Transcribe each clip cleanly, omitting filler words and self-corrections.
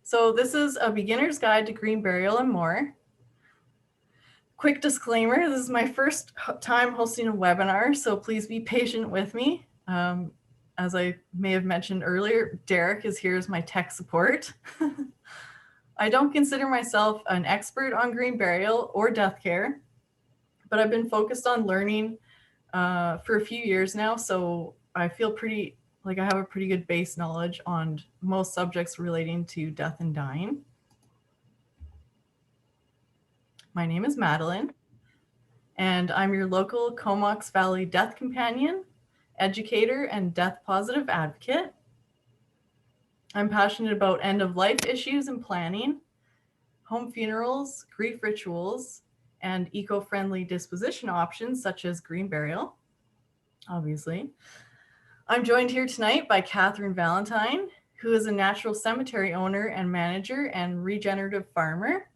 So this is a beginner's guide to green burial and more. Quick disclaimer, this is my first time hosting a webinar, so please be patient with me. As I may have mentioned earlier, Derek is here as my tech support. I don't consider myself an expert on green burial or death care, but I've been focused on learning for a few years now, so I feel I have a pretty good base knowledge on most subjects relating to death and dying. My name is Madeline, and I'm your local Comox Valley death companion, educator, and death positive advocate. I'm passionate about end-of-life issues and planning, home funerals, grief rituals, and eco-friendly disposition options such as green burial, obviously. I'm joined here tonight by Catherine Valentine, who is a natural cemetery owner and manager and regenerative farmer.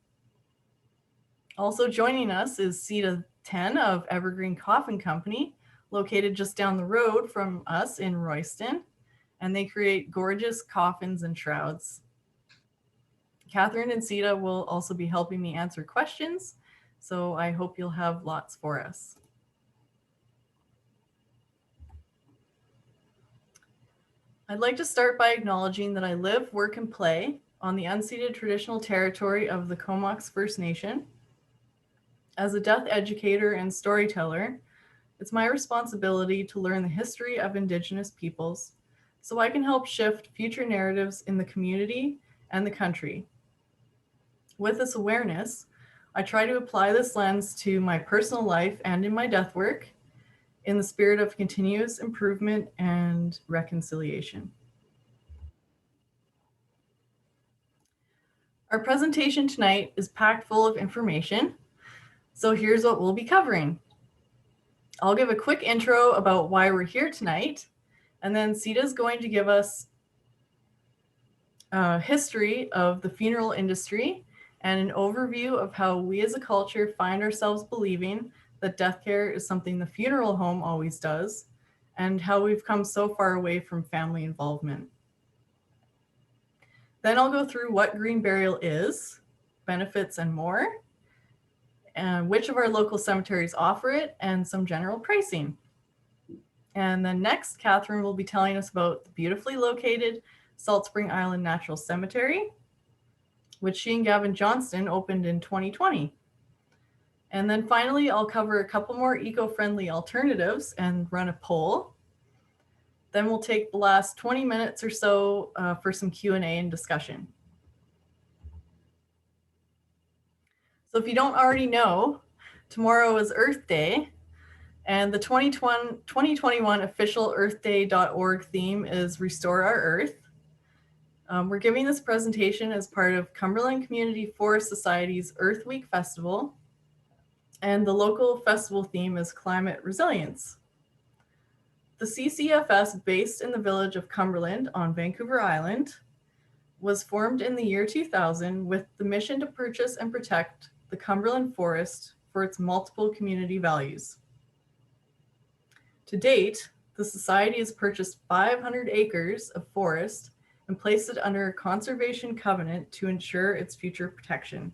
Also joining us is Sita 10 of Evergreen Coffin Company, located just down the road from us in Royston, and they create gorgeous coffins and shrouds. Catherine and Sita will also be helping me answer questions, so I hope you'll have lots for us. I'd like to start by acknowledging that I live, work, and play on the unceded traditional territory of the Comox First Nation. As a death educator and storyteller, it's my responsibility to learn the history of Indigenous peoples so I can help shift future narratives in the community and the country. With this awareness, I try to apply this lens to my personal life and in my death work in the spirit of continuous improvement and reconciliation. Our presentation tonight is packed full of information, so here's what we'll be covering. I'll give a quick intro about why we're here tonight, and then Sita's going to give us a history of the funeral industry and an overview of how we as a culture find ourselves believing that death care is something the funeral home always does, and how we've come so far away from family involvement. Then I'll go through what green burial is, benefits and more, and which of our local cemeteries offer it, and some general pricing. And then next, Catherine will be telling us about the beautifully located Salt Spring Island Natural Cemetery, which she and Gavin Johnston opened in 2020. And then finally, I'll cover a couple more eco-friendly alternatives and run a poll. Then we'll take the last 20 minutes or so for some Q&A and discussion. So if you don't already know, tomorrow is Earth Day, and the 2021 official earthday.org theme is Restore Our Earth. We're giving this presentation as part of Cumberland Community Forest Society's Earth Week Festival, and the local festival theme is Climate Resilience. The CCFS, based in the village of Cumberland on Vancouver Island, was formed in the year 2000 with the mission to purchase and protect the Cumberland Forest for its multiple community values. To date, the Society has purchased 500 acres of forest and placed it under a conservation covenant to ensure its future protection.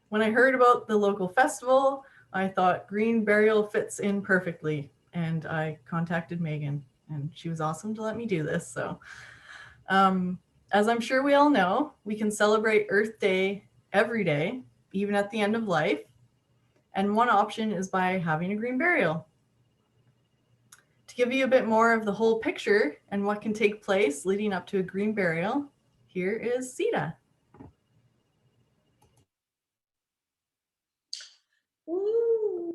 When I heard about the local festival, I thought green burial fits in perfectly, and I contacted Megan, and she was awesome to let me do this. So, as I'm sure we all know, we can celebrate Earth Day every day, even at the end of life. And one option is by having a green burial. To give you a bit more of the whole picture and what can take place leading up to a green burial, here is Sita. Ooh,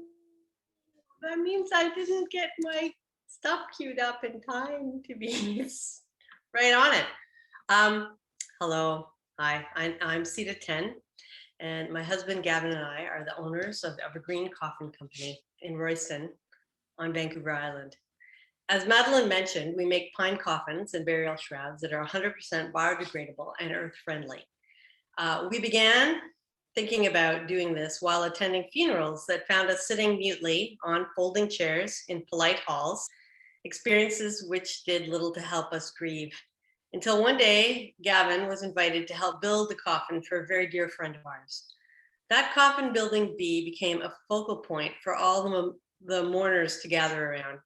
that means I didn't get my stuff queued up in time to be right on it. Hello, hi, I'm Sita 10, and my husband Gavin and I are the owners of Evergreen Coffin Company in Royston on Vancouver Island. As Madeline mentioned, we make pine coffins and burial shrouds that are 100% biodegradable and earth-friendly. We began thinking about doing this while attending funerals that found us sitting mutely on folding chairs in polite halls, experiences which did little to help us grieve. until one day Gavin was invited to help build the coffin for a very dear friend of ours. That coffin building bee became a focal point for all the mourners to gather around.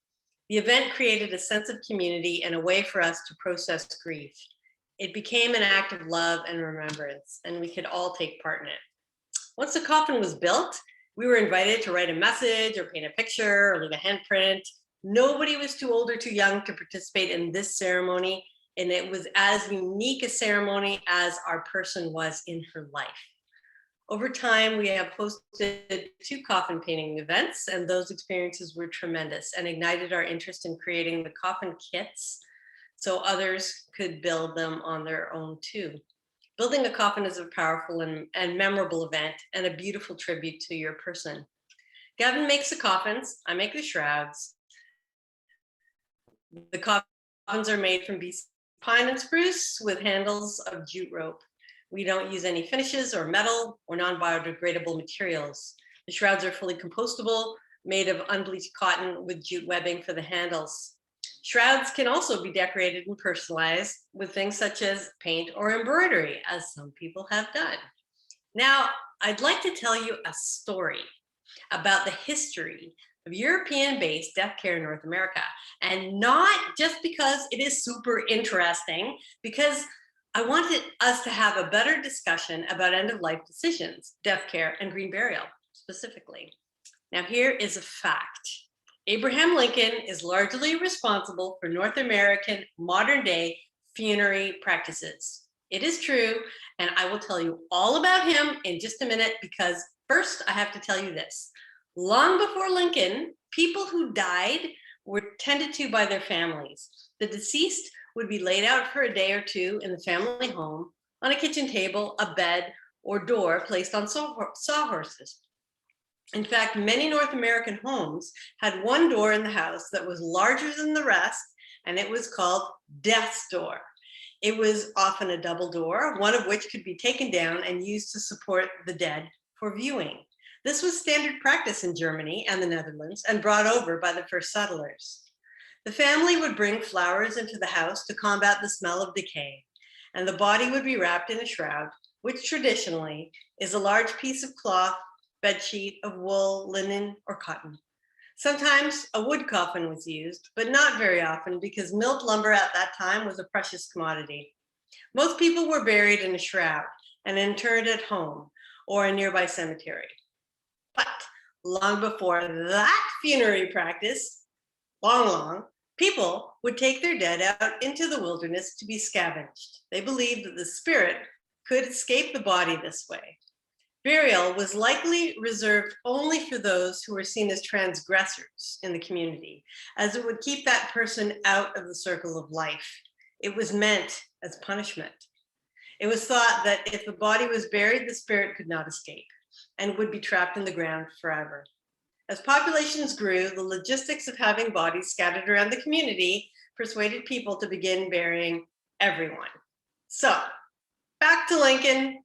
The event created a sense of community and a way for us to process grief. It became an act of love and remembrance, and we could all take part in it. Once the coffin was built, we were invited to write a message or paint a picture or leave a handprint. Nobody was too old or too young to participate in this ceremony, and it was as unique a ceremony as our person was in her life. Over time, we have hosted 2 coffin painting events, and those experiences were tremendous and ignited our interest in creating the coffin kits so others could build them on their own too. Building a coffin is a powerful and memorable event and a beautiful tribute to your person. Gavin makes the coffins, I make the shrouds. The coffins are made from BC pine and spruce with handles of jute rope. We don't use any finishes or metal or non-biodegradable materials. The shrouds are fully compostable, made of unbleached cotton with jute webbing for the handles. Shrouds can also be decorated and personalized with things such as paint or embroidery, as some people have done. Now, I'd like to tell you a story about the history of European-based death care in North America, and not just because it is super interesting, because I wanted us to have a better discussion about end-of-life decisions, death care, and green burial specifically. Now, here is a fact. Abraham Lincoln is largely responsible for North American modern-day funerary practices. It is true, and I will tell you all about him in just a minute, because first I have to tell you this. Long before Lincoln, people who died were tended to by their families. The deceased would be laid out for a day or two in the family home, on a kitchen table, a bed, or door placed on sawhorses. In fact, many North American homes had one door in the house that was larger than the rest, and it was called death's door. It was often a double door, one of which could be taken down and used to support the dead for viewing. This was standard practice in Germany and the Netherlands, and brought over by the first settlers. The family would bring flowers into the house to combat the smell of decay, and the body would be wrapped in a shroud, which traditionally is a large piece of cloth, bedsheet of wool, linen, or cotton. Sometimes a wood coffin was used, but not very often, because milled lumber at that time was a precious commodity. Most people were buried in a shroud and interred at home or a nearby cemetery. But long before that funerary practice, long, people would take their dead out into the wilderness to be scavenged. They believed that the spirit could escape the body this way. Burial was likely reserved only for those who were seen as transgressors in the community, as it would keep that person out of the circle of life. It was meant as punishment. It was thought that if the body was buried, the spirit could not escape and would be trapped in the ground forever. As populations grew, the logistics of having bodies scattered around the community persuaded people to begin burying everyone. So, back to Lincoln.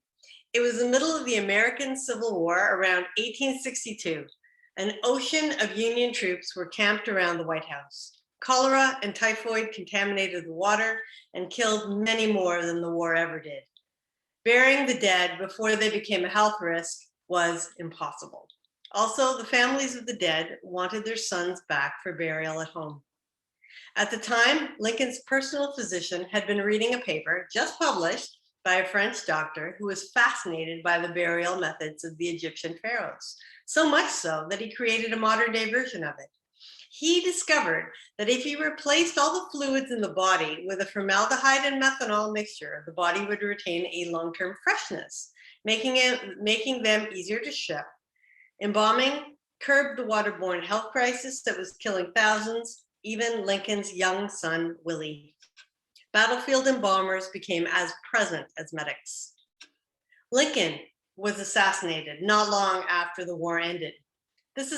It was the middle of the American Civil War, around 1862. An ocean of Union troops were camped around the White House. Cholera and typhoid contaminated the water and killed many more than the war ever did. Burying the dead before they became a health risk was impossible. Also, the families of the dead wanted their sons back for burial at home. At the time, Lincoln's personal physician had been reading a paper just published by a French doctor who was fascinated by the burial methods of the Egyptian pharaohs, so much so that he created a modern day version of it. He discovered that if he replaced all the fluids in the body with a formaldehyde and methanol mixture, the body would retain a long-term freshness, making them easier to ship. Embalming curbed the waterborne health crisis that was killing thousands, even Lincoln's young son, Willie. Battlefield embalmers became as present as medics. Lincoln was assassinated not long after the war ended. This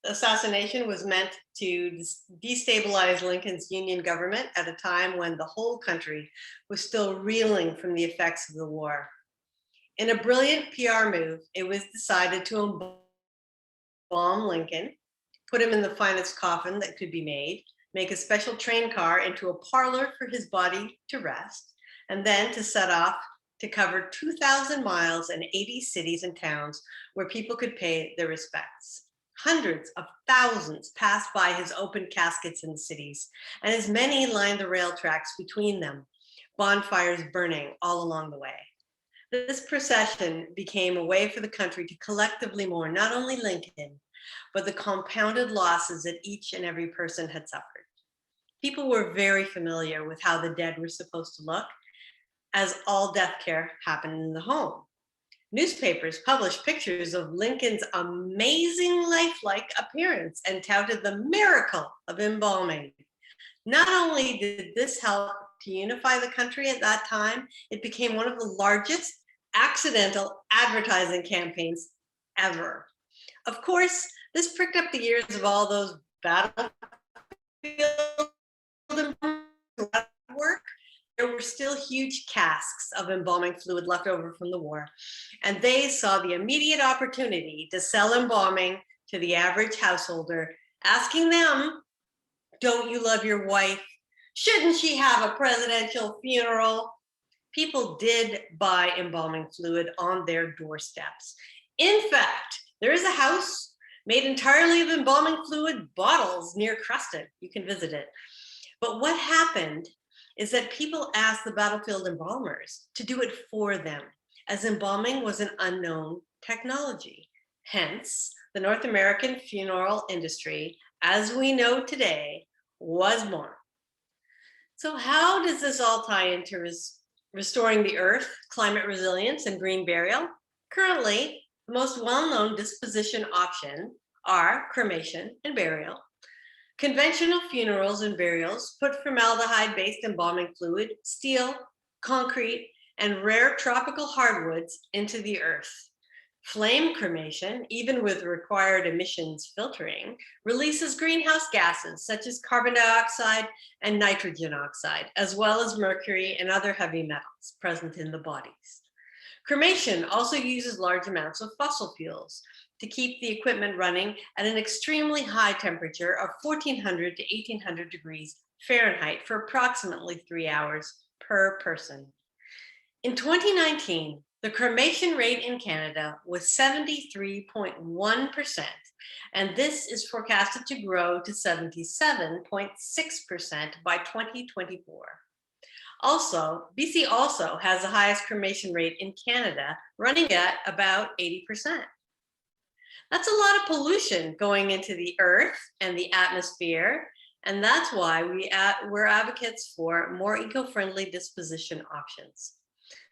assassination was meant to destabilize Lincoln's Union government at a time when the whole country was still reeling from the effects of the war. In a brilliant PR move, it was decided to embalm Lincoln, put him in the finest coffin that could be made, make a special train car into a parlor for his body to rest, and then to set off to cover 2,000 miles and 80 cities and towns where people could pay their respects. Hundreds of thousands passed by his open caskets in cities, and as many lined the rail tracks between them, bonfires burning all along the way. This procession became a way for the country to collectively mourn not only Lincoln, but the compounded losses that each and every person had suffered. People were very familiar with how the dead were supposed to look, as all death care happened in the home. Newspapers published pictures of Lincoln's amazing lifelike appearance and touted the miracle of embalming. Not only did this help to unify the country at that time, it became one of the largest accidental advertising campaigns ever. Of course, this pricked up the ears of all those battlefield work. There were still huge casks of embalming fluid left over from the war, and they saw the immediate opportunity to sell embalming to the average householder, asking them, "Don't you love your wife? Shouldn't she have a presidential funeral?" People did buy embalming fluid on their doorsteps. In fact, there is a house made entirely of embalming fluid bottles near Crusted. You can visit it. But what happened is that people asked the battlefield embalmers to do it for them, as embalming was an unknown technology. Hence, the North American funeral industry, as we know today, was born. So how does this all tie into restoring the earth, climate resilience, and green burial? Currently, the most well-known disposition option are cremation and burial. Conventional funerals and burials put formaldehyde-based embalming fluid, steel, concrete, and rare tropical hardwoods into the earth. Flame cremation, even with required emissions filtering, releases greenhouse gases such as carbon dioxide and nitrogen oxide, as well as mercury and other heavy metals present in the bodies. Cremation also uses large amounts of fossil fuels to keep the equipment running at an extremely high temperature of 1400 to 1800 degrees Fahrenheit for approximately 3 hours per person. In 2019, the cremation rate in Canada was 73.1%, and this is forecasted to grow to 77.6% by 2024. Also, BC also has the highest cremation rate in Canada, running at about 80%. That's a lot of pollution going into the earth and the atmosphere, and that's why we're advocates for more eco-friendly disposition options.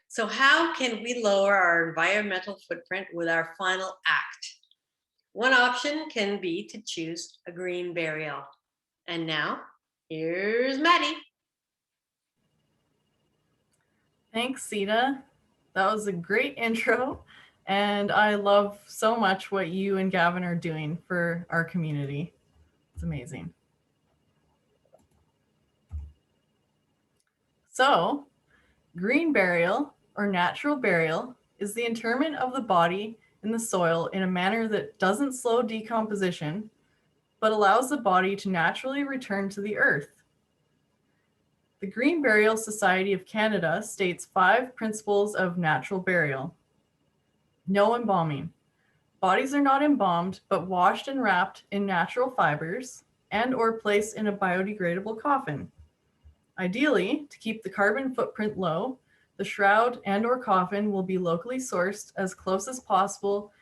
So how can we lower our environmental footprint with our final act? One option can be to choose a green burial. And now, here's Maddie. Thanks, Sita. That was a great intro. And I love so much what you and Gavin are doing for our community. It's amazing. So, green burial or natural burial is the interment of the body in the soil in a manner that doesn't slow decomposition, but allows the body to naturally return to the earth. The Green Burial Society of Canada states 5 principles of natural burial. No embalming. Bodies are not embalmed, but washed and wrapped in natural fibers and or placed in a biodegradable coffin. Ideally, to keep the carbon footprint low, the shroud and or coffin will be locally sourced as close as possible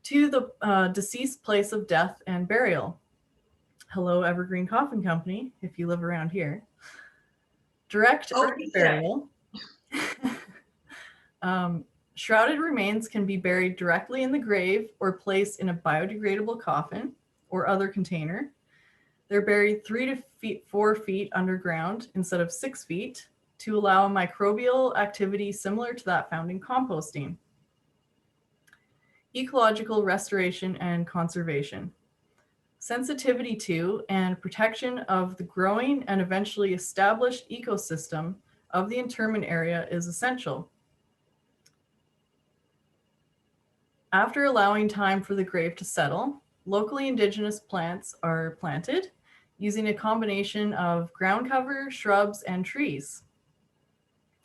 to the deceased place of death and burial. Hello, Evergreen Coffin Company, if you live around here. Direct earth burial. Shrouded remains can be buried directly in the grave or placed in a biodegradable coffin or other container. They're buried 3 to 4 feet underground instead of 6 feet to allow microbial activity similar to that found in composting. Ecological restoration and conservation. Sensitivity to and protection of the growing and eventually established ecosystem of the interment area is essential. After allowing time for the grave to settle, locally indigenous plants are planted using a combination of ground cover, shrubs, and trees.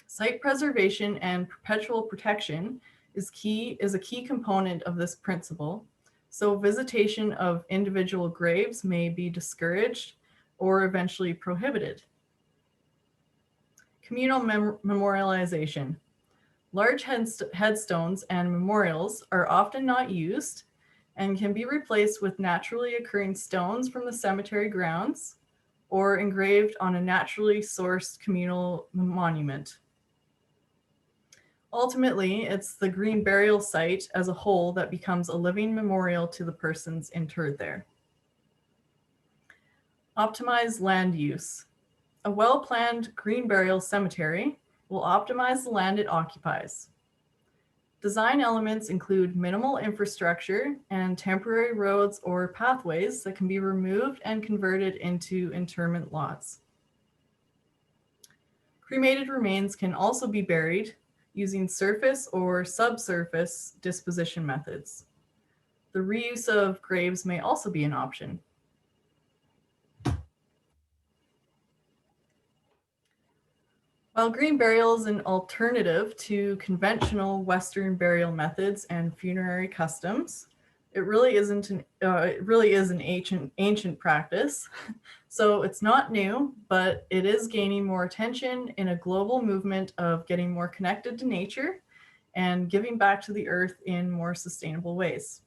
Site preservation and perpetual protection is a key component of this principle, so visitation of individual graves may be discouraged or eventually prohibited. Communal memorialization. Large headstones and memorials are often not used and can be replaced with naturally occurring stones from the cemetery grounds or engraved on a naturally sourced communal monument. Ultimately, it's the green burial site as a whole that becomes a living memorial to the persons interred there. Optimize land use. A well-planned green burial cemetery will optimize the land it occupies. Design elements include minimal infrastructure and temporary roads or pathways that can be removed and converted into interment lots. Cremated remains can also be buried using surface or subsurface disposition methods. The reuse of graves may also be an option. While green burial is an alternative to conventional Western burial methods and funerary customs, it really is an ancient practice. So it's not new, but it is gaining more attention in a global movement of getting more connected to nature and giving back to the earth in more sustainable ways.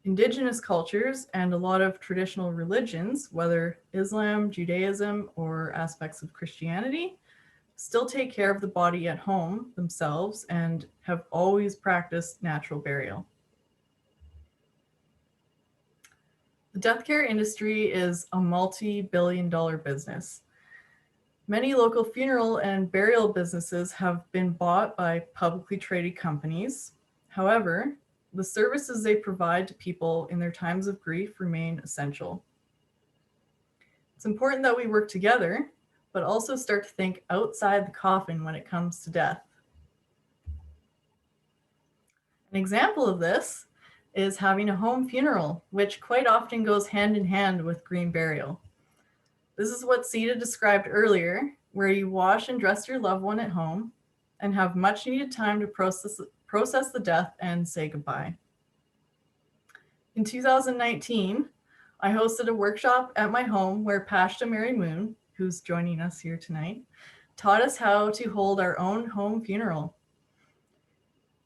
Indigenous cultures and a lot of traditional religions, whether Islam, Judaism, or aspects of Christianity, still take care of the body at home themselves and have always practiced natural burial. The death care industry is a multi-billion-dollar business. Many local funeral and burial businesses have been bought by publicly traded companies. However, the services they provide to people in their times of grief remain essential. It's important that we work together, but also start to think outside the coffin when it comes to death. An example of this is having a home funeral, which quite often goes hand in hand with green burial. This is what Sita described earlier, where you wash and dress your loved one at home and have much needed time to process the death and say goodbye. In 2019, I hosted a workshop at my home where Pashta Mary Moon, who's joining us here tonight, taught us how to hold our own home funeral.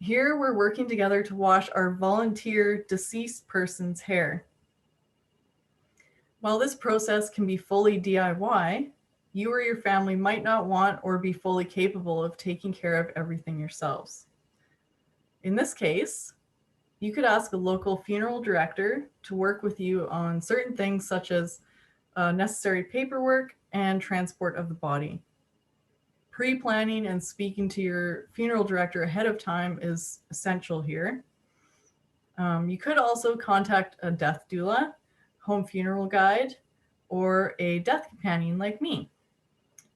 Here, we're working together to wash our volunteer deceased person's hair. While this process can be fully DIY, you or your family might not want or be fully capable of taking care of everything yourselves. In this case, you could ask a local funeral director to work with you on certain things such as necessary paperwork and transport of the body. Pre-planning and speaking to your funeral director ahead of time is essential here. You could also contact a death doula, home funeral guide, or a death companion like me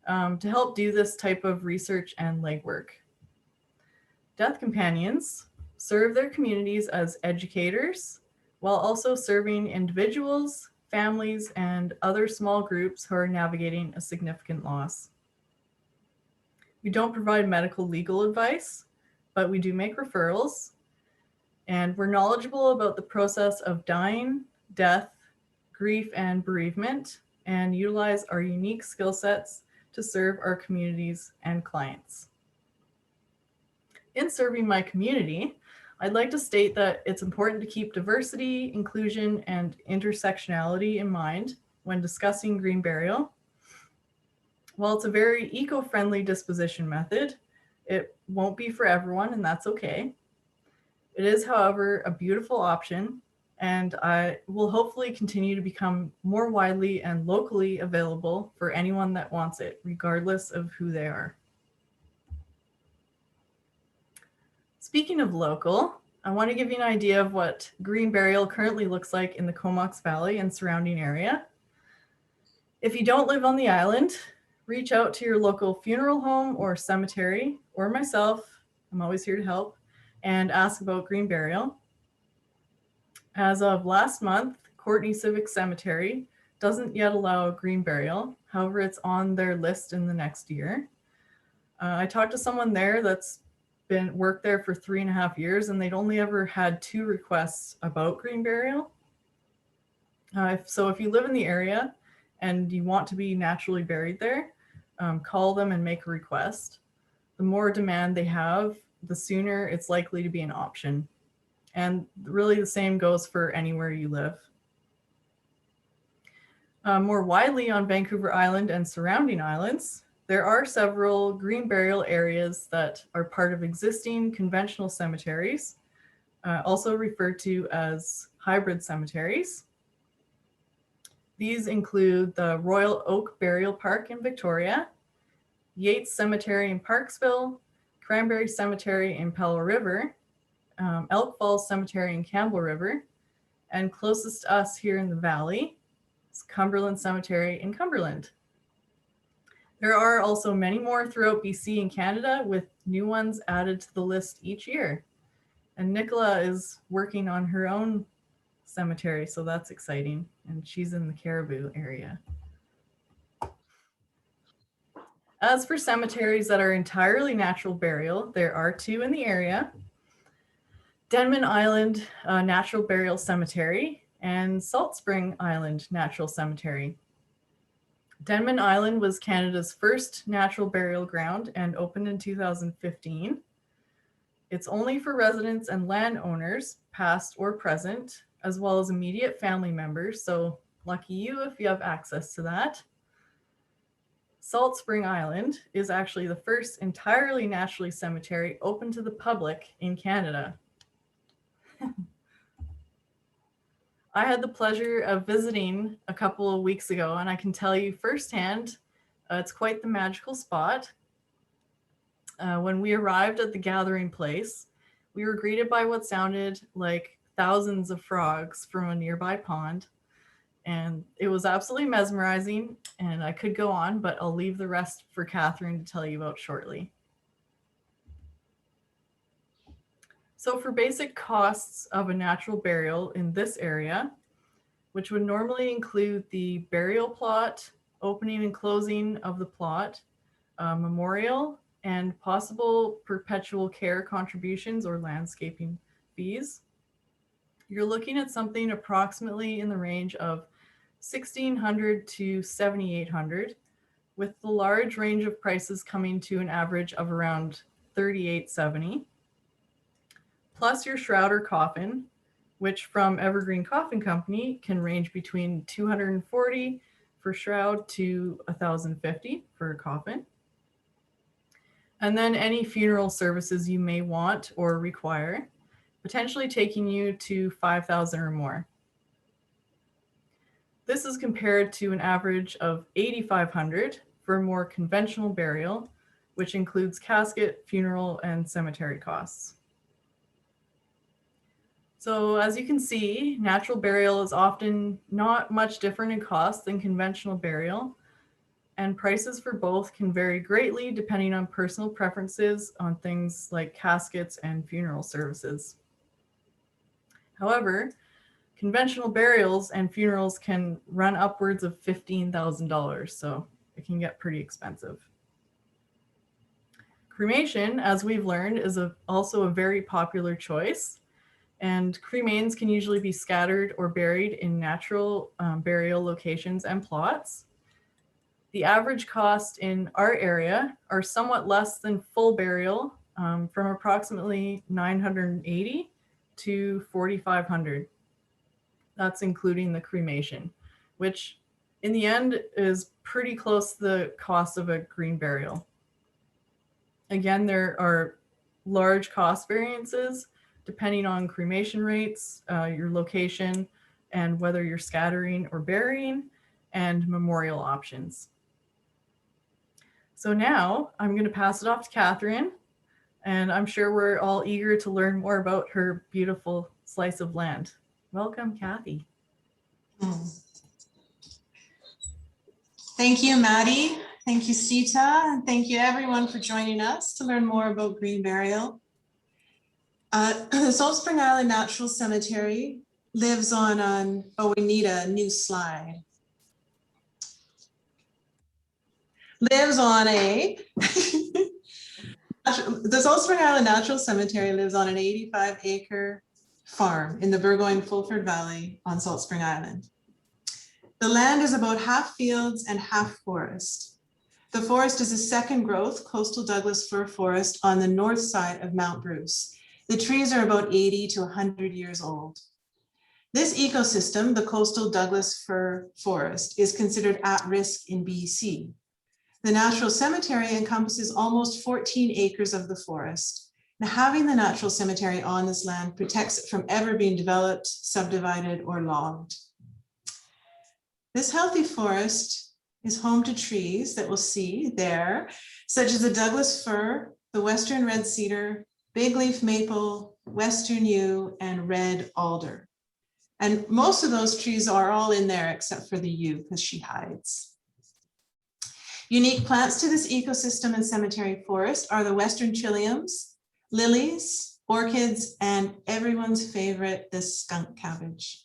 to help do this type of research and legwork. Death companions serve their communities as educators while also serving individuals, families, and other small groups who are navigating a significant loss. We don't provide medical legal advice, but we do make referrals, and we're knowledgeable about the process of dying, death, grief, and bereavement, and utilize our unique skill sets to serve our communities and clients. In serving my community, I'd like to state that it's important to keep diversity, inclusion, and intersectionality in mind when discussing green burial. While it's a very eco-friendly disposition method, it won't be for everyone, and that's okay. It is, however, a beautiful option, and I will hopefully continue to become more widely and locally available for anyone that wants it, regardless of who they are. Speaking of local, I want to give you an idea of what green burial currently looks like in the Comox Valley and surrounding area. If you don't live on the island, reach out to your local funeral home or cemetery, or myself, I'm always here to help, and ask about green burial. As of last month, Courtney Civic Cemetery doesn't yet allow green burial. However, it's on their list in the next year. I talked to someone there that's been worked there for 3.5 years, and they'd only ever had 2 requests about green burial. So if you live in the area and you want to be naturally buried there, call them and make a request. The more demand they have, the sooner it's likely to be an option. And really the same goes for anywhere you live. More widely on Vancouver Island and surrounding islands, there are several green burial areas that are part of existing conventional cemeteries, also referred to as hybrid cemeteries. These include the Royal Oak Burial Park in Victoria, Yates Cemetery in Parksville, Cranberry Cemetery in Palo River, Elk Falls Cemetery in Campbell River, and closest to us here in the valley is Cumberland Cemetery in Cumberland. There are also many more throughout BC and Canada, with new ones added to the list each year. And Nicola is working on her own cemetery, so that's exciting. And she's in the Caribou area. As for cemeteries that are entirely natural burial, there are 2 in the area: Denman Island Natural Burial Cemetery and Salt Spring Island Natural Cemetery. Denman Island was Canada's first natural burial ground and opened in 2015. It's only for residents and landowners, past or present, as well as immediate family members, so lucky you if you have access to that. Salt Spring Island is actually the first entirely naturally cemetery open to the public in Canada. I had the pleasure of visiting a couple of weeks ago, and I can tell you firsthand, it's quite the magical spot. When we arrived at the gathering place, we were greeted by what sounded like thousands of frogs from a nearby pond, and it was absolutely mesmerizing, and I could go on, but I'll leave the rest for Catherine to tell you about shortly. So for basic costs of a natural burial in this area, which would normally include the burial plot, opening and closing of the plot, memorial, and possible perpetual care contributions or landscaping fees, you're looking at something approximately in the range of $1,600 to $7,800, with the large range of prices coming to an average of around $3,870. Plus your shroud or coffin, which from Evergreen Coffin Company can range between $240 for shroud to $1,050 for a coffin. And then any funeral services you may want or require, potentially taking you to $5,000 or more. This is compared to an average of $8,500 for a more conventional burial, which includes casket, funeral, and cemetery costs. So as you can see, natural burial is often not much different in cost than conventional burial, and prices for both can vary greatly depending on personal preferences on things like caskets and funeral services. However, conventional burials and funerals can run upwards of $15,000, so it can get pretty expensive. Cremation, as we've learned, is also a very popular choice. And cremains can usually be scattered or buried in natural burial locations and plots. The average cost in our area are somewhat less than full burial, from approximately $980 to $4,500. That's including the cremation, which in the end is pretty close to the cost of a green burial. Again, there are large cost variances depending on cremation rates, your location, and whether you're scattering or burying, and memorial options. So now I'm going to pass it off to Catherine, and I'm sure we're all eager to learn more about her beautiful slice of land. Welcome, Kathy. Thank you, Maddie. Thank you, Sita. And thank you everyone for joining us to learn more about green burial. Salt Spring Island Natural Cemetery lives on, oh, we need a new slide. lives on a, the Salt Spring Island Natural Cemetery lives on an 85-acre farm in the Burgoyne-Fulford Valley on Salt Spring Island. The land is about half fields and half forest. The forest is a second growth coastal Douglas fir forest on the north side of Mount Bruce. The trees are about 80 to 100 years old. This ecosystem, the coastal Douglas fir forest, is considered at risk in BC. The natural cemetery encompasses almost 14 acres of the forest. Now, having the natural cemetery on this land protects it from ever being developed, subdivided, or logged. This healthy forest is home to trees that we'll see there, such as the Douglas fir, the western red cedar, big leaf maple, western yew, and red alder. And most of those trees are all in there except for the yew because she hides. Unique plants to this ecosystem and cemetery forest are the western trilliums, lilies, orchids, and everyone's favorite, the skunk cabbage.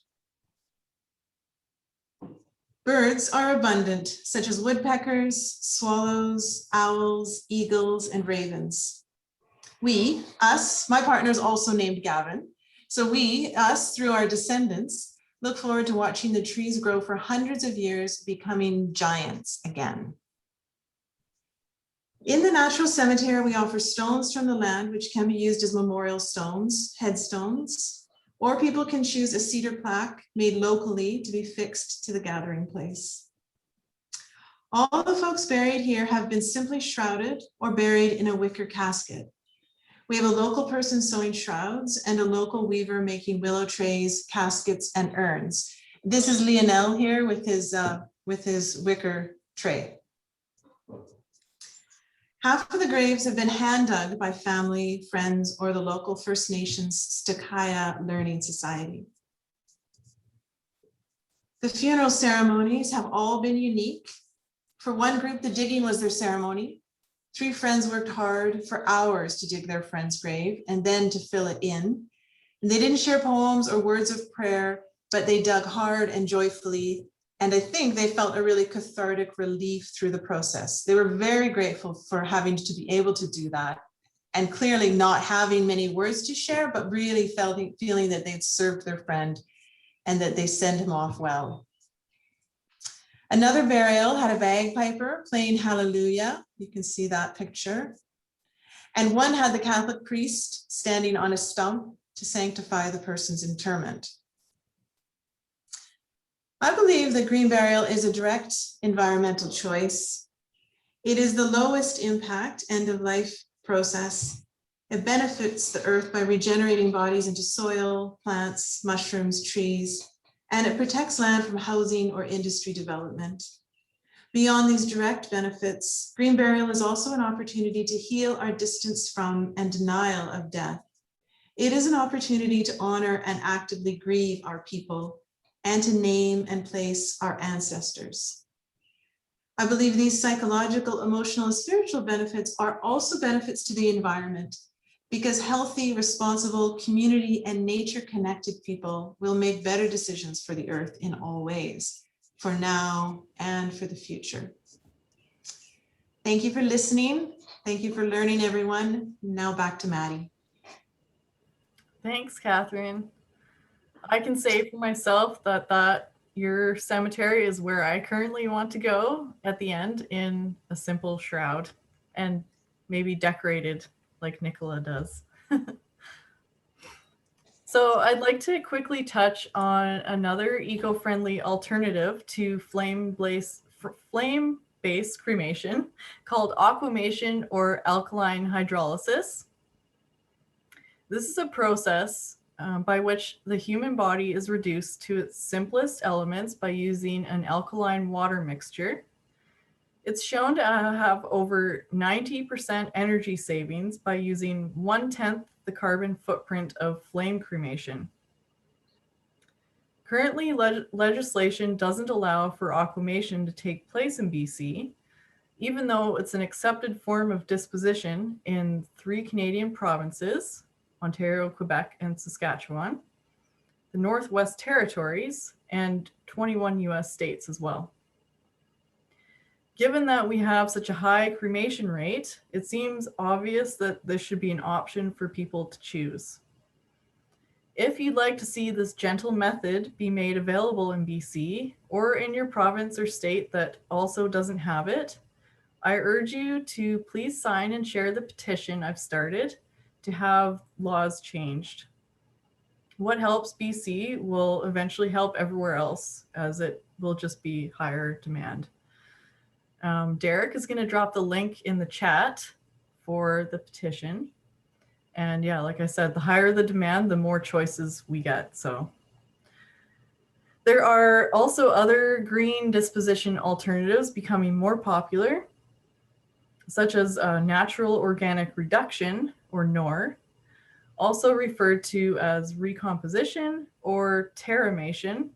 Birds are abundant, such as woodpeckers, swallows, owls, eagles, and ravens. We, us, my partner is also named Gavin. So we, us, through our descendants, look forward to watching the trees grow for hundreds of years, becoming giants again. In the natural cemetery, we offer stones from the land, which can be used as memorial stones, headstones, or people can choose a cedar plaque made locally to be fixed to the gathering place. All the folks buried here have been simply shrouded or buried in a wicker casket. We have a local person sewing shrouds and a local weaver making willow trays, caskets, and urns. This is Lionel here with his wicker tray. Half of the graves have been hand dug by family, friends, or the local First Nations Stakaya Learning Society. The funeral ceremonies have all been unique. For one group, the digging was their ceremony. 3 friends worked hard for hours to dig their friend's grave and then to fill it in. And they didn't share poems or words of prayer, but they dug hard and joyfully. And I think they felt a really cathartic relief through the process. They were very grateful for having to be able to do that and clearly not having many words to share, but really feeling that they'd served their friend and that they sent him off well. Another burial had a bagpiper playing Hallelujah. You can see that picture. And one had the Catholic priest standing on a stump to sanctify the person's interment. I believe that green burial is a direct environmental choice. It is the lowest impact end of life process. It benefits the earth by regenerating bodies into soil, plants, mushrooms, trees, and it protects land from housing or industry development. Beyond these direct benefits, green burial is also an opportunity to heal our distance from and denial of death. It is an opportunity to honor and actively grieve our people and to name and place our ancestors. I believe these psychological, emotional, and spiritual benefits are also benefits to the environment because healthy, responsible, community, and nature-connected people will make better decisions for the earth in all ways, for now and for the future. Thank you for listening. Thank you for learning, everyone. Now back to Maddie. Thanks, Catherine. I can say for myself that your cemetery is where I currently want to go at the end in a simple shroud and maybe decorated like Nicola does. So I'd like to quickly touch on another eco-friendly alternative to flame-based cremation called aquamation or alkaline hydrolysis. This is a process by which the human body is reduced to its simplest elements by using an alkaline water mixture. It's shown to have over 90% energy savings by using 1/10 the carbon footprint of flame cremation. Currently, legislation doesn't allow for aquamation to take place in BC, even though it's an accepted form of disposition in 3 Canadian provinces, Ontario, Quebec, and Saskatchewan, the Northwest Territories, and 21 US states as well. Given that we have such a high cremation rate, it seems obvious that this should be an option for people to choose. If you'd like to see this gentle method be made available in BC or in your province or state that also doesn't have it, I urge you to please sign and share the petition I've started to have laws changed. What helps BC will eventually help everywhere else, as it will just be higher demand. Derek is going to drop the link in the chat for the petition. And yeah, like I said, the higher the demand, the more choices we get. So there are also other green disposition alternatives becoming more popular, such as natural organic reduction, or NOR, also referred to as recomposition or terramation,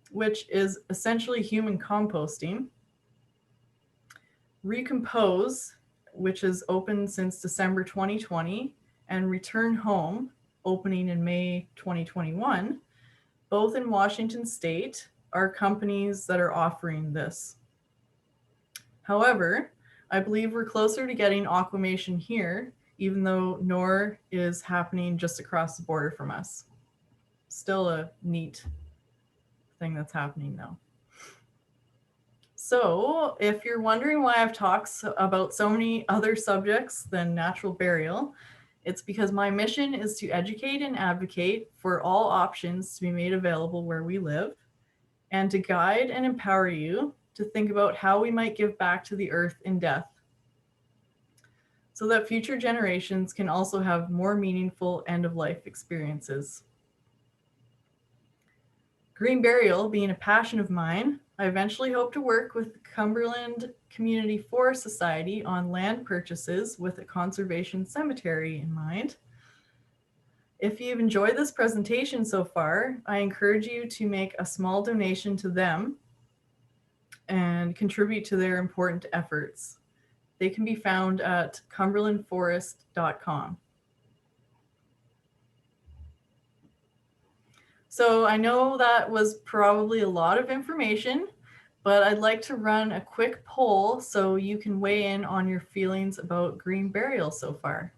which is essentially human composting. Recompose, which is open since December 2020, and Return Home, opening in May 2021, both in Washington State, are companies that are offering this. However, I believe we're closer to getting aquamation here, even though NOR is happening just across the border from us. Still a neat thing that's happening though. So if you're wondering why I've talked about so many other subjects than natural burial, it's because my mission is to educate and advocate for all options to be made available where we live, and to guide and empower you to think about how we might give back to the earth in death, so that future generations can also have more meaningful end-of-life experiences. Green burial being a passion of mine, I eventually hope to work with the Cumberland Community Forest Society on land purchases with a conservation cemetery in mind. If you've enjoyed this presentation so far, I encourage you to make a small donation to them and contribute to their important efforts. They can be found at cumberlandforest.com. So I know that was probably a lot of information, but I'd like to run a quick poll so you can weigh in on your feelings about green burial so far.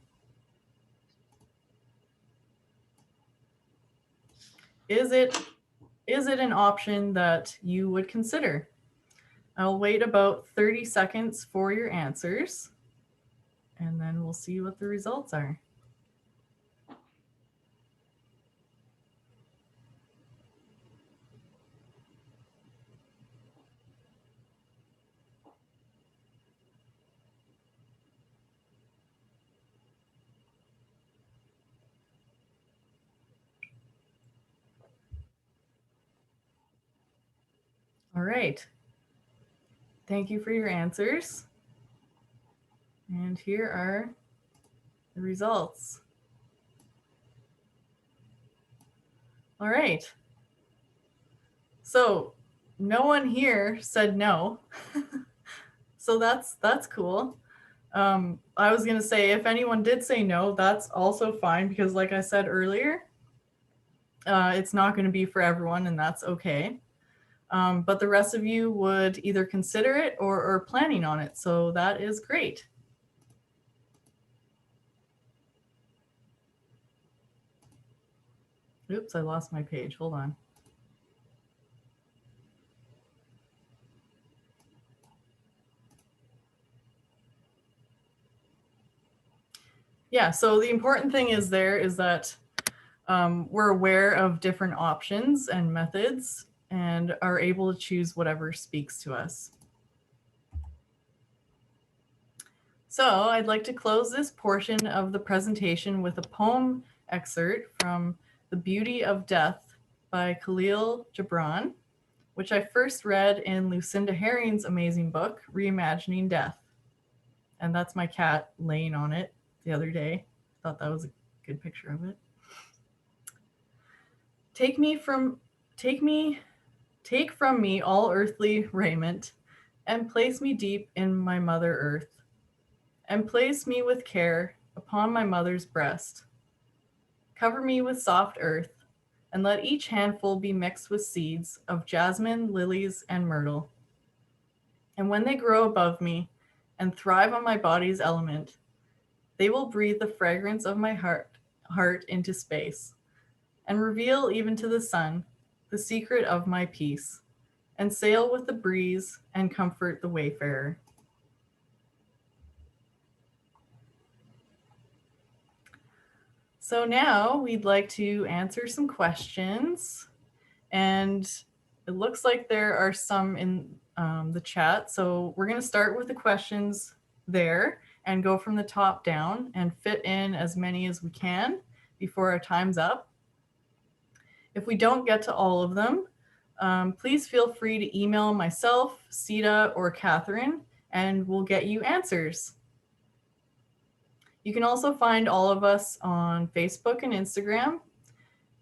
Is it an option that you would consider? I'll wait about 30 seconds for your answers, and then we'll see what the results are. All right. Thank you for your answers. And here are the results. All right. So no one here said no. So that's cool. I was gonna say, if anyone did say no, that's also fine, because like I said earlier, it's not gonna be for everyone, and that's okay. But the rest of you would either consider it or are planning on it. So that is great. Oops, I lost my page. Hold on. Yeah, so the important thing is that we're aware of different options and methods and are able to choose whatever speaks to us. So I'd like to close this portion of the presentation with a poem excerpt from The Beauty of Death by Khalil Gibran, which I first read in Lucinda Herring's amazing book, Reimagining Death. And that's my cat laying on it the other day. Thought that was a good picture of it. Take from me all earthly raiment, and place me deep in my mother earth, and place me with care upon my mother's breast. Cover me with soft earth, and let each handful be mixed with seeds of jasmine, lilies, and myrtle. And when they grow above me and thrive on my body's element, they will breathe the fragrance of my heart into space and reveal even to the sun the secret of my peace, and sail with the breeze and comfort the wayfarer. So now we'd like to answer some questions, and it looks like there are some in the chat. So we're going to start with the questions there and go from the top down and fit in as many as we can before our time's up. If we don't get to all of them, please feel free to email myself, Sita, or Catherine, and we'll get you answers. You can also find all of us on Facebook and Instagram.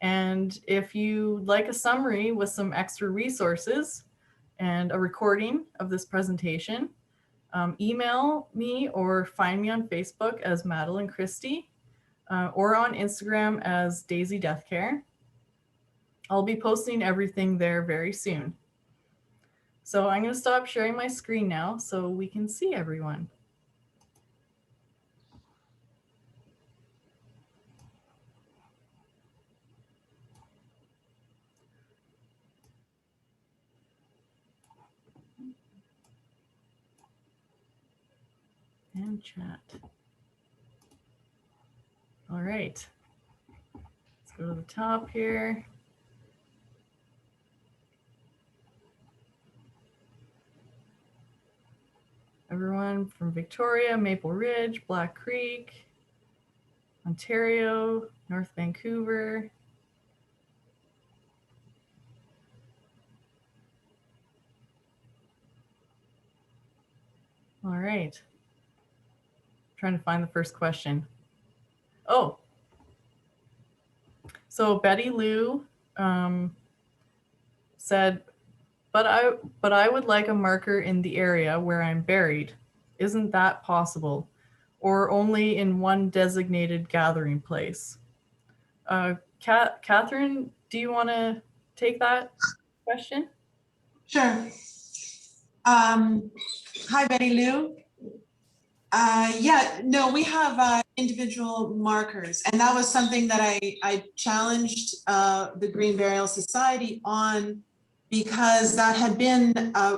And if you'd like a summary with some extra resources and a recording of this presentation, email me or find me on Facebook as Madeline Christie or on Instagram as Daisy Death Care. I'll be posting everything there very soon. So I'm going to stop sharing my screen now so we can see everyone. And chat. All right. Let's go to the top here. Everyone from Victoria, Maple Ridge, Black Creek, Ontario, North Vancouver. All right. Trying to find the first question. Oh, so Betty Lou said, but I would like a marker in the area where I'm buried. Isn't that possible? Or only in one designated gathering place? Catherine, do you want to take that question? Sure. Hi, Betty Lou. Yeah, no, we have individual markers, and that was something that I challenged the Green Burial Society on, because that had been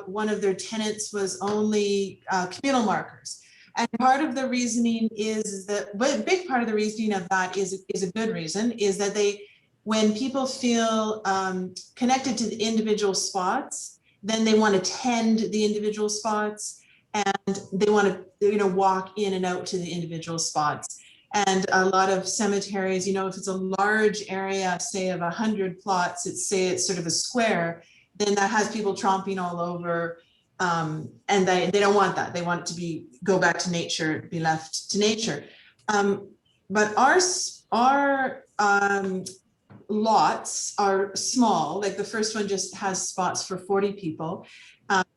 one of their tenets was only communal markers. And part of the reasoning is that, but a big part of the reasoning of that is a good reason, is that when people feel connected to the individual spots, then they want to tend the individual spots, and they want to, walk in and out to the individual spots. And a lot of cemeteries, if it's a large area, say of 100 plots, it's sort of a square, then that has people tromping all over, and they don't want that. They want it to go back to nature, be left to nature. But our lots are small. Like the first one just has spots for 40 people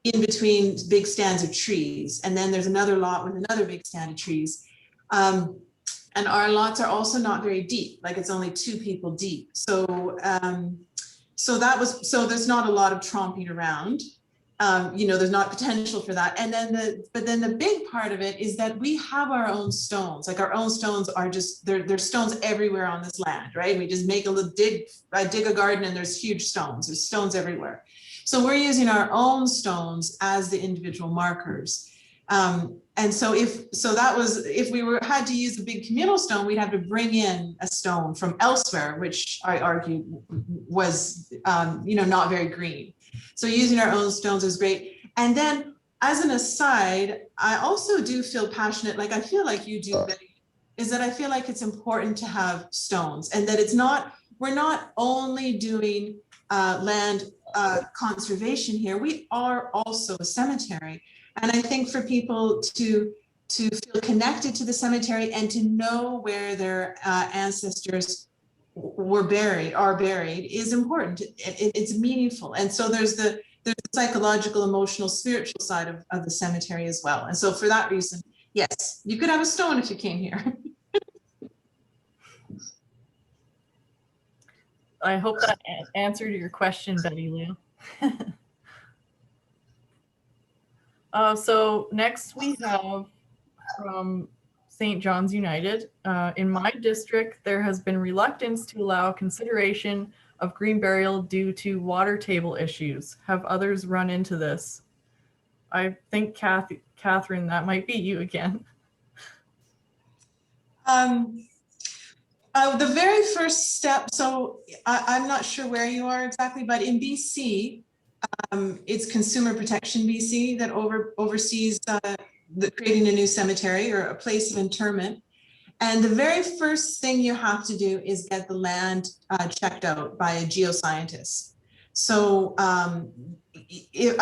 in between big stands of trees. And then there's another lot with another big stand of trees. And our lots are also not very deep, like it's only 2 people deep. So there's not a lot of tromping around. There's not potential for that. And then but then the big part of it is that we have our own stones. Like our own stones are just, there's stones everywhere on this land, right? We just make a little dig a garden and there's huge stones. There's stones everywhere. So we're using our own stones as the individual markers. And so if we had to use a big communal stone, we'd have to bring in a stone from elsewhere, which I argued was, not very green. So using our own stones is great. And then as an aside, I also do feel passionate, like I feel like you do, Betty, is that I feel like it's important to have stones, and that we're not only doing land conservation here, we are also a cemetery. And I think for people to feel connected to the cemetery and to know where their ancestors are buried is important. It's meaningful. And so there's the psychological, emotional, spiritual side of the cemetery as well. And so for that reason, yes, you could have a stone if you came here. I hope that answered your question, Betty Lou. So next we have from St. John's United. In my district, there has been reluctance to allow consideration of green burial due to water table issues. Have others run into this? I think Catherine, that might be you again. The very first step, so I'm not sure where you are exactly, but in BC, it's Consumer Protection BC that oversees creating a new cemetery or a place of interment. And the very first thing you have to do is get the land checked out by a geoscientist. So I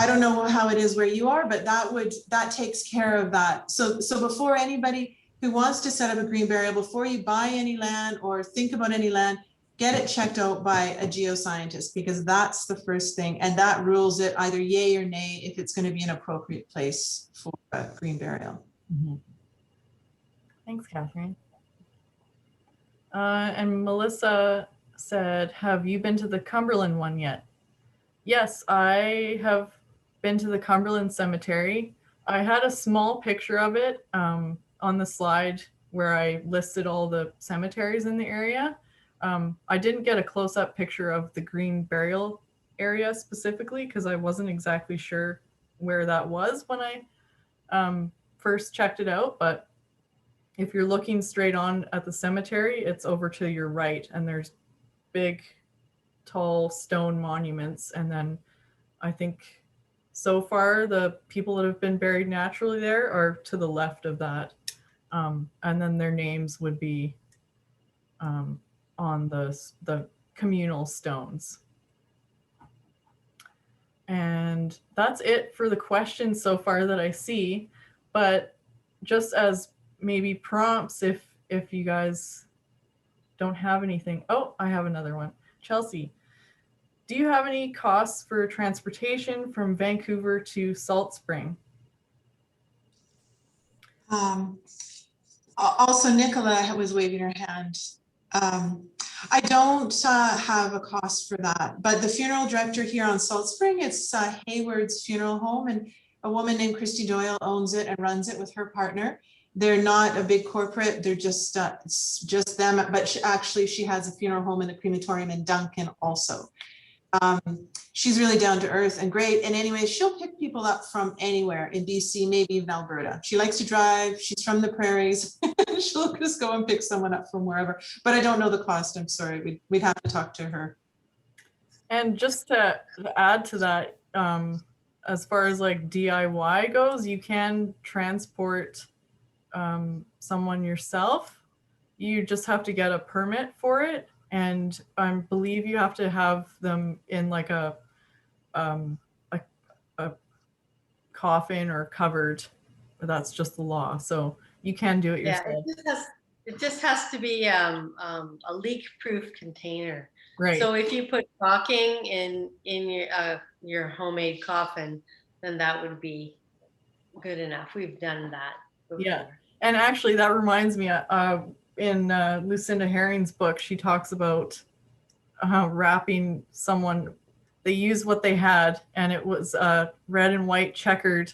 don't know how it is where you are, but that takes care of that. So before anybody who wants to set up a green burial, before you buy any land or think about any land, get it checked out by a geoscientist, because that's the first thing. And that rules it either yay or nay if it's going to be an appropriate place for a green burial. Mm-hmm. Thanks, Catherine. And Melissa said, have you been to the Cumberland one yet? Yes, I have been to the Cumberland Cemetery. I had a small picture of it on the slide where I listed all the cemeteries in the area. I didn't get a close-up picture of the green burial area specifically because I wasn't exactly sure where that was when I first checked it out. But if you're looking straight on at the cemetery, it's over to your right, and there's big, tall stone monuments. And then I think so far the people that have been buried naturally there are to the left of that. And then their names would be on the communal stones. And that's it for the questions so far that I see. But just as maybe prompts, if you guys don't have anything. Oh, I have another one. Chelsea, do you have any costs for transportation from Vancouver to Salt Spring? Also, Nicola was waving her hand. I don't have a cost for that, but the funeral director here on Salt Spring, it's Hayward's Funeral Home, and a woman named Christy Doyle owns it and runs it with her partner. They're not a big corporate, they're just them, but she has a funeral home and a crematorium in Duncan also. She's really down to earth and great. And anyway, she'll pick people up from anywhere in BC, maybe even Alberta. She likes to drive. She's from the prairies. She'll just go and pick someone up from wherever. But I don't know the cost. I'm sorry. We'd have to talk to her. And just to add to that, as far as like DIY goes, you can transport someone yourself. You just have to get a permit for it. And I believe you have to have them in like a coffin or covered. That's just the law. So you can do it yourself. It just has to be a leak-proof container. Right. So if you put caulking in your homemade coffin, then that would be good enough. We've done that before. Yeah, and actually that reminds me. In Lucinda Herring's book, she talks about wrapping someone. They used what they had, and it was red and white checkered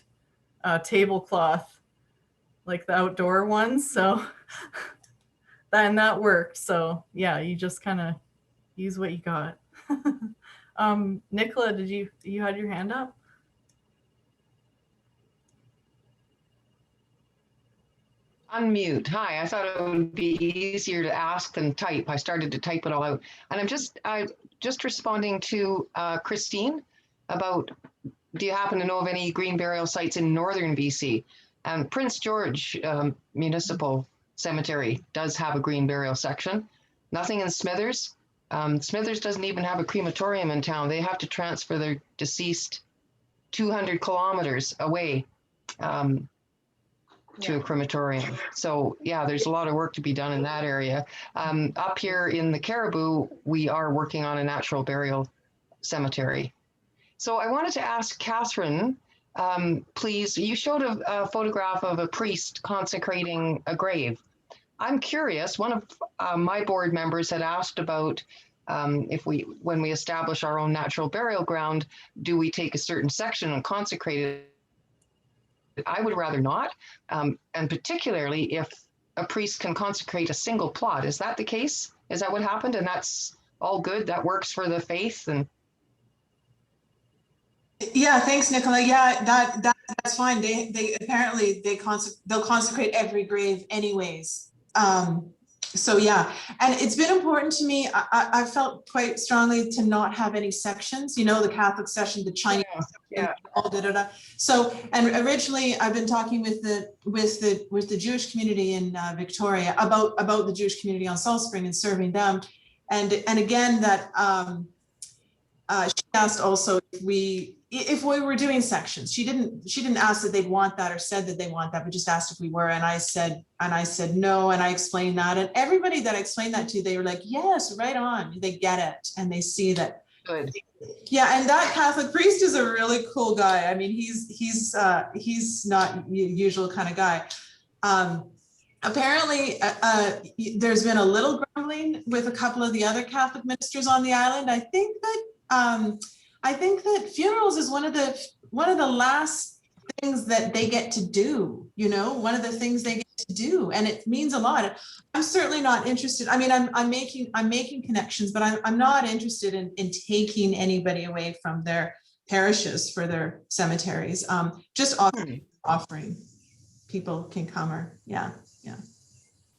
tablecloth, like the outdoor ones. So, and that worked. So yeah, you just kind of use what you got. Nicola, you had your hand up? Unmute. Hi, I thought it would be easier to ask than type. I started to type it all out. And I'm just responding to Christine about, do you happen to know of any green burial sites in northern BC? Prince George Municipal Cemetery does have a green burial section. Nothing in Smithers. Smithers doesn't even have a crematorium in town. They have to transfer their deceased 200 kilometers away. To a crematorium. So yeah, there's a lot of work to be done in that area. Up here in the Caribou, we are working on a natural burial cemetery. So I wanted to ask Catherine, please, you showed a photograph of a priest consecrating a grave. I'm curious, one of my board members had asked about when we establish our own natural burial ground, do we take a certain section and consecrate it I would rather not. And particularly if a priest can consecrate a single plot. Is that the case? Is that what happened? And that's all good? That works for the faith? And Yeah, thanks, Nicola. Yeah, that's fine. They apparently they'll consecrate every grave anyways. So yeah, and it's been important to me. I felt quite strongly to not have any sections. You know, the Catholic session, the Chinese, yeah. all da da da. So, and originally I've been talking with the Jewish community in Victoria about the Jewish community on Salt Spring and serving them, and again that she asked also if we were doing sections. She didn't ask that they'd want that or said that they want that, but just asked if we were. And I said no. And I explained that. And everybody that I explained that to, they were like, yes, right on. They get it. And they see that. Good. Yeah. And that Catholic priest is a really cool guy. I mean, he's not usual kind of guy. Apparently, there's been a little grumbling with a couple of the other Catholic ministers on the island. I think that funerals is one of the last things that they get to do, you know, one of the things they get to do, and it means a lot. I'm certainly not interested. I mean, I'm making connections, but I'm not interested in taking anybody away from their parishes for their cemeteries. Just offering people can come, or yeah.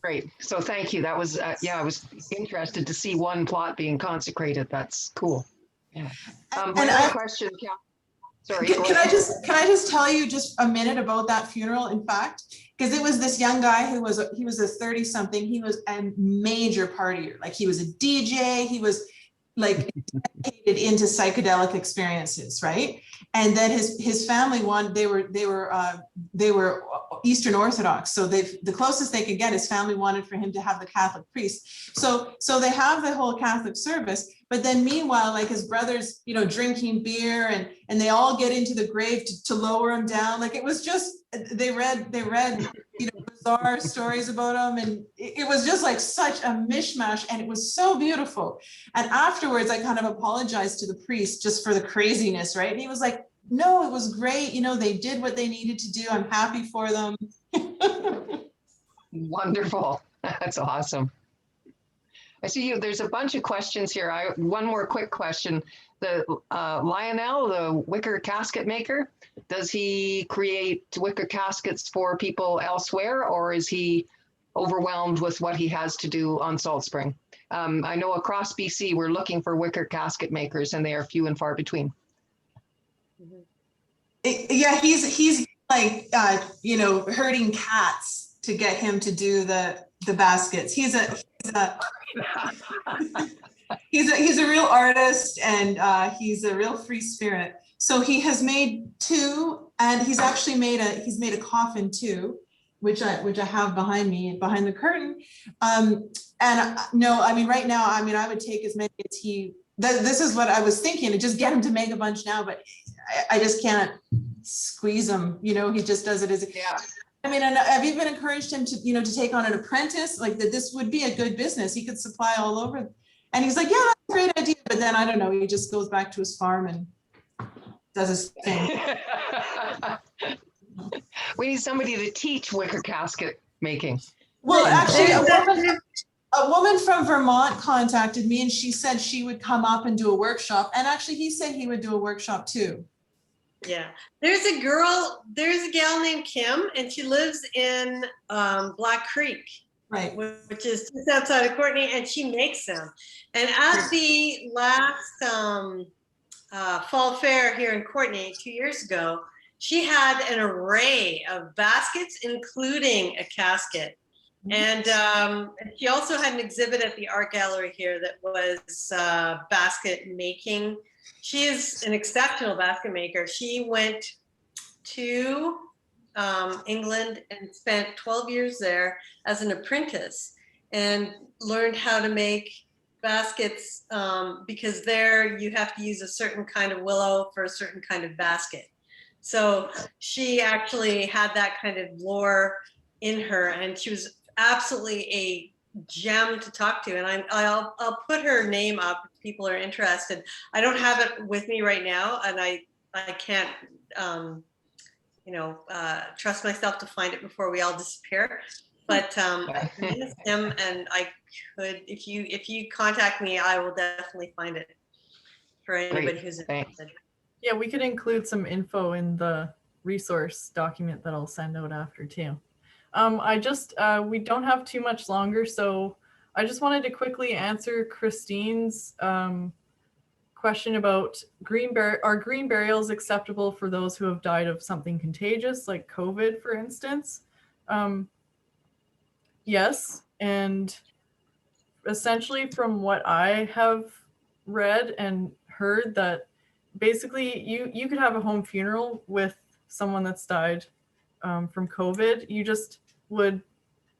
Great. So thank you. That was, I was interested to see one plot being consecrated. That's cool. Yeah. My other question, sorry. Can I just tell you just a minute about that funeral? In fact, because it was this young guy who was a 30-something. He was a major partier. Like, he was a DJ. He was like dedicated into psychedelic experiences, right? And then his family they were Eastern Orthodox, so the closest they could get, his family wanted for him to have the Catholic priest. So they have the whole Catholic service, but then meanwhile, like, his brothers, you know, drinking beer, and they all get into the grave to lower him down. Like, it was just, they read you know, bizarre stories about him, and it was just like such a mishmash, and it was so beautiful. And afterwards, I kind of apologized to the priest just for the craziness, right? And he was like, no, it was great. You know, they did what they needed to do. I'm happy for them. Wonderful. That's awesome. I see you. There's a bunch of questions here. One more quick question. The Lionel, the wicker casket maker, does he create wicker caskets for people elsewhere, or is he overwhelmed with what he has to do on Salt Spring? I know across BC, we're looking for wicker casket makers, and they are few and far between. Yeah, he's like, you know, herding cats to get him to do the baskets. He's a real artist, and he's a real free spirit. So he has made two, and he's actually made a coffin too, which I have behind me, behind the curtain. And no, I mean, right now, I mean, I would take as many as this is what I was thinking, and just get him to make a bunch now, but I just can't squeeze him. You know, he just does it as a, Yeah. I mean, and I've even encouraged him to, you know, to take on an apprentice, like that. This would be a good business. He could supply all over. And he's like, yeah, that's a great idea. But then I don't know, he just goes back to his farm and does his thing. We need somebody to teach wicker casket making. Well, actually, a woman from Vermont contacted me, and she said she would come up and do a workshop. And actually, he said he would do a workshop too. Yeah, there's a gal named Kim, and she lives in Black Creek, Right, which is just outside of Courtenay, and she makes them. And at the last fall fair here in Courtenay 2 years ago, she had an array of baskets, including a casket. And she also had an exhibit at the art gallery here that was basket making. She is an exceptional basket maker. She went to England and spent 12 years there as an apprentice, and learned how to make baskets because there you have to use a certain kind of willow for a certain kind of basket. So she actually had that kind of lore in her, and she was absolutely a gem to talk to. And I'll put her name up if people are interested. I don't have it with me right now, and I can't trust myself to find it before we all disappear. But I miss him, and I could, if you contact me, I will definitely find it for anybody who's Thanks. interested. Yeah, we could include some info in the resource document that I'll send out after too. We don't have too much longer, so I just wanted to quickly answer Christine's question about are green burials acceptable for those who have died of something contagious, like COVID, for instance? Yes, and essentially from what I have read and heard, that basically you could have a home funeral with someone that's died from COVID. You just would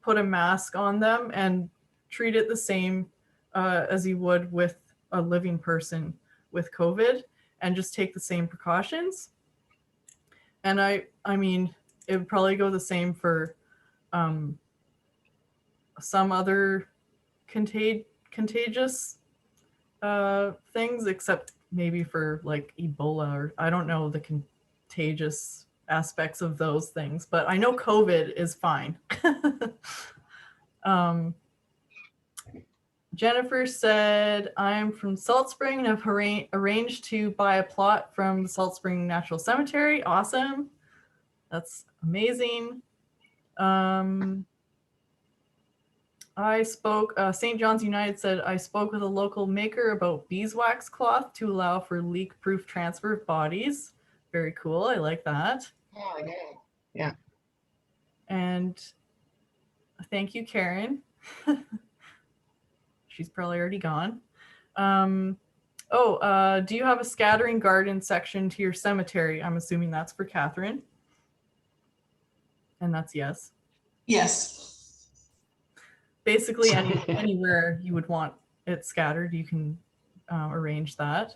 put a mask on them and treat it the same as you would with a living person with COVID, and just take the same precautions. And I mean, it would probably go the same for some other contagious things, except maybe for like Ebola, or I don't know the contagious aspects of those things, but I know COVID is fine. Jennifer said, I'm from Salt Spring and have arranged to buy a plot from the Salt Spring Natural Cemetery. Awesome. That's amazing. I spoke, St. John's United said, I spoke with a local maker about beeswax cloth to allow for leak-proof transfer of bodies. Very cool. I like that. Oh, yeah. And thank you, Karen. She's probably already gone. Do you have a scattering garden section to your cemetery? I'm assuming that's for Catherine. And that's yes. Yes. Basically, anywhere you would want it scattered, you can arrange that.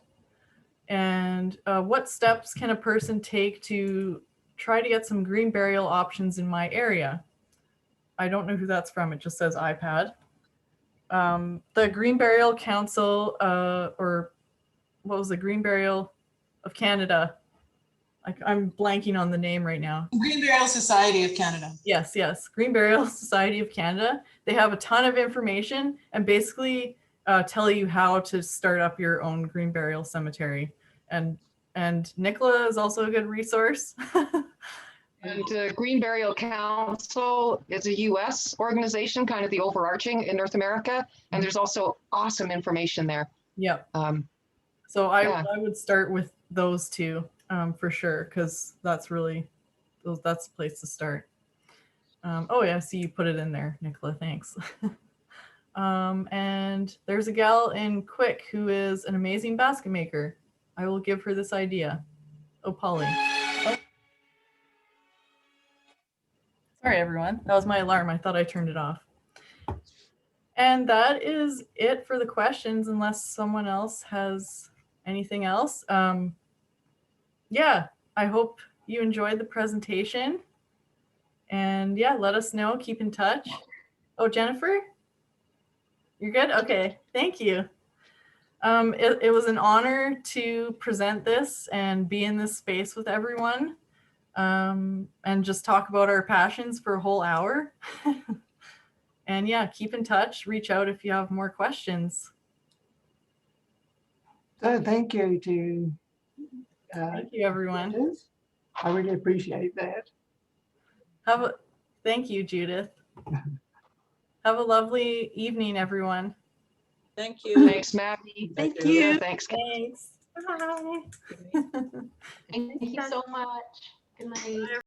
And what steps can a person take to try to get some green burial options in my area? I don't know who that's from. It just says iPad. The Green Burial Council, or what was the Green Burial of Canada? I'm blanking on the name right now. Green Burial Society of Canada. Yes. Green Burial Society of Canada. They have a ton of information and basically tell you how to start up your own green burial cemetery. And Nicola is also a good resource. And Green Burial Council is a U.S. organization, kind of the overarching in North America. And there's also awesome information there. Yep. So I would start with those two for sure, because that's the place to start. I see you put it in there, Nicola. Thanks. And there's a gal in Quick who is an amazing basket maker. I will give her this idea. Oh, Polly. Oh. Sorry, everyone. That was my alarm. I thought I turned it off. And that is it for the questions, unless someone else has anything else. I hope you enjoyed the presentation. And let us know. Keep in touch. Oh, Jennifer? You're good? Okay. Thank you. It was an honor to present this and be in this space with everyone. And just talk about our passions for a whole hour. And keep in touch. Reach out if you have more questions. So thank you to Thank you, everyone. Judith. I really appreciate that. Thank you, Judith. Have a lovely evening, everyone. Thank you. Thanks, Maggie. Thank you. Thanks. Thanks. Bye. Thank you so much. Good night.